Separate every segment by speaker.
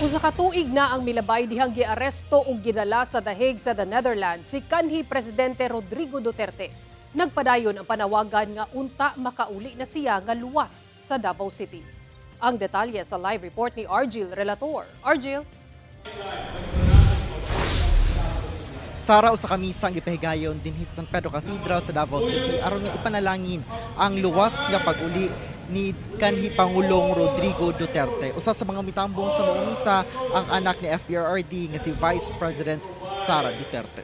Speaker 1: Usa ka tuig na ang milabay dihang giaresto ug gidala sa The Hague sa the Netherlands si kanhi Presidente Rodrigo Duterte. Nagpadayon ang panawagan nga unta makauli na siya nga luwas sa Davao City. Ang detalye sa live report ni Argil Relator. Argil.
Speaker 2: Sara usa ka misa ang gipahigayon dinhi sa San Pedro Cathedral sa Davao City aron nga ipanalangin ang luwas nga pag-uli ni kanhi Pangulong Rodrigo Duterte. Usa sa mga mitambong sa mga misa ang anak ni FPRRD nga si Vice President Sara Duterte.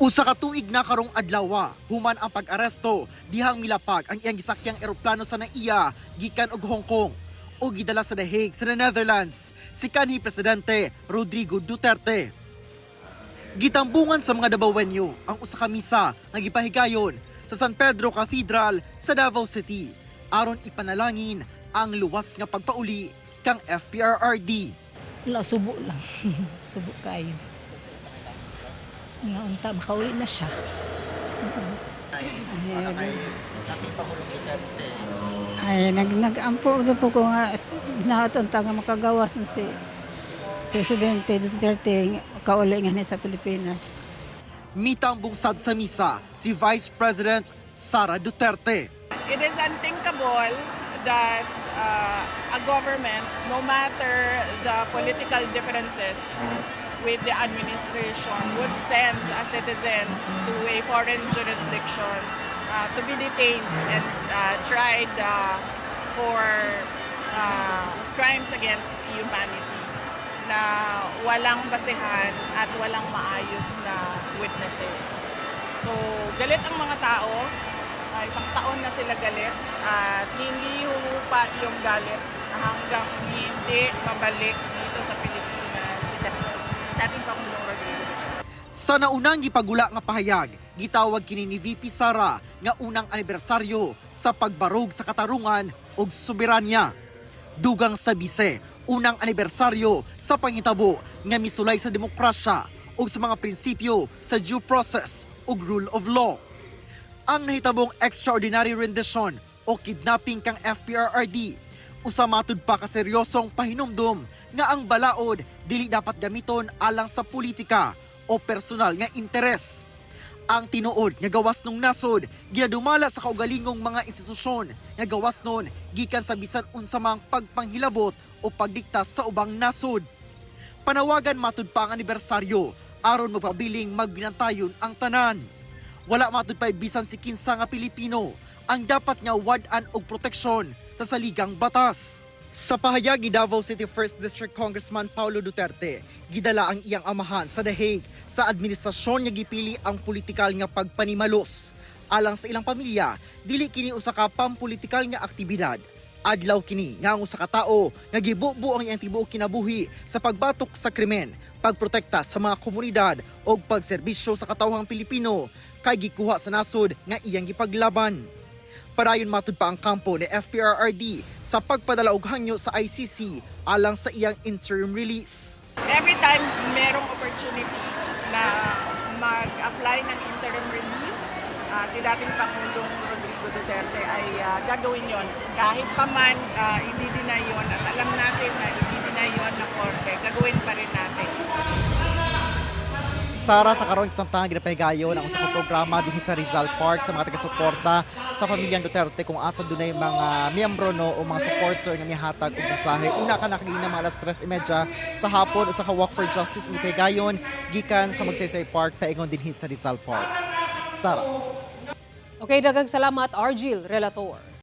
Speaker 2: Usa ka tuig na karong adlaw human ang pag-aresto dihang milapag ang iyang gisakyang eroplano sa naiya gikan og Hong Kong o gidala sa The Hague sa Netherlands si kanhi Presidente Rodrigo Duterte. Gitambungan sa mga Davaoenyo ang usa ka misa nga gipahigayon sa San Pedro Cathedral sa Davao City aron ipanalangin ang luwas nga pagpauli kang FPRRD.
Speaker 3: Wala, subo lang. Subo kayo. Nga unta, makauli na siya. Ay, nag-ampo na po ko nga naatanta nga makagawas na si Presidente Duterte kauli nga sa Pilipinas.
Speaker 2: Mitambong sad sa misa si Vice President Sara Duterte.
Speaker 4: It is unthinkable that a government, no matter the political differences with the administration, would send a citizen to a foreign jurisdiction to be detained and tried for crimes against humanity na walang basehan at walang maayos na witnesses. So, galit ang mga tao. Isang taon na sila galit at hindi humupa yung galit hanggang hindi mabalik dito sa Pilipinas si dating Pangulong Rodrigo.
Speaker 2: Sa naunang gipagula nga pahayag, gitawag kini ni VP Sara nga unang anibersaryo sa pagbarog sa katarungan ug soberanya. Dugang sa bise, unang anibersaryo sa panghitabo nga misulay sa demokrasya ug sa mga prinsipyo sa due process ug rule of law. Ang nahitabong extraordinary rendition o kidnapping kang FPRRD, usa matud pa ka seryosong pahinumdom nga ang balaod dili dapat gamiton alang sa politika o personal nga interes. Ang tinuod nga gawas nung nasod ginadumala sa kaugalingong mga institusyon nga gawas nun gikan sa bisan unsa mang pagpanghilabot o pagdiktas sa ubang nasod. Panawagan matud pa ang anibersaryo aron magpabiling magbinantayon ang tanan. Wala matud pa'y bisan si kinsa nga Pilipino ang dapat nga wad-an og proteksyon sa saligang batas. Sa pahayag ni Davao City 1st District Congressman Paulo Duterte, gidala ang iyang amahan sa The Hague sa administrasyon nga gipili ang politikal nga pagpanimalos. Alang sa ilang pamilya, dili kini usa ka pampolitikal nga aktibidad. Adlaw kini nga ang usa ka tawo nga gibubuo ang iyang tibuok kinabuhi sa pagbatok sa krimen, pagprotekta sa mga komunidad o pagserbisyo sa katawhang Pilipino kay gikuha sa nasod nga iyang gipaglaban. Padayon matud pa ang kampo ni FPRRD sa pagpadala og hangyo sa ICC alang sa iyang interim release.
Speaker 4: Every time merong opportunity na mag-apply ng interim release, si dating Pangulong Rodrigo Duterte ay gagawin yon. Kahit pa man hindi deny yon at alam natin na hindi deny yon ng korte, gagawin pa rin natin.
Speaker 2: Sara, sa karong samtang ginapahigayon ang usa ka programa dinhi sa Rizal Park sa mga taga-suporta sa pamilyang Duterte kung asa dunay mga miyembro no o mga supporter nga mihatag og mensahe. Una ka nakagina mga alas 3:30 sa hapon usa ka walk for justice ginapahigayon gikan sa Magsaysay Park paingon dinhi sa Rizal Park. Sara.
Speaker 1: Okay, daghang salamat Argil Relator.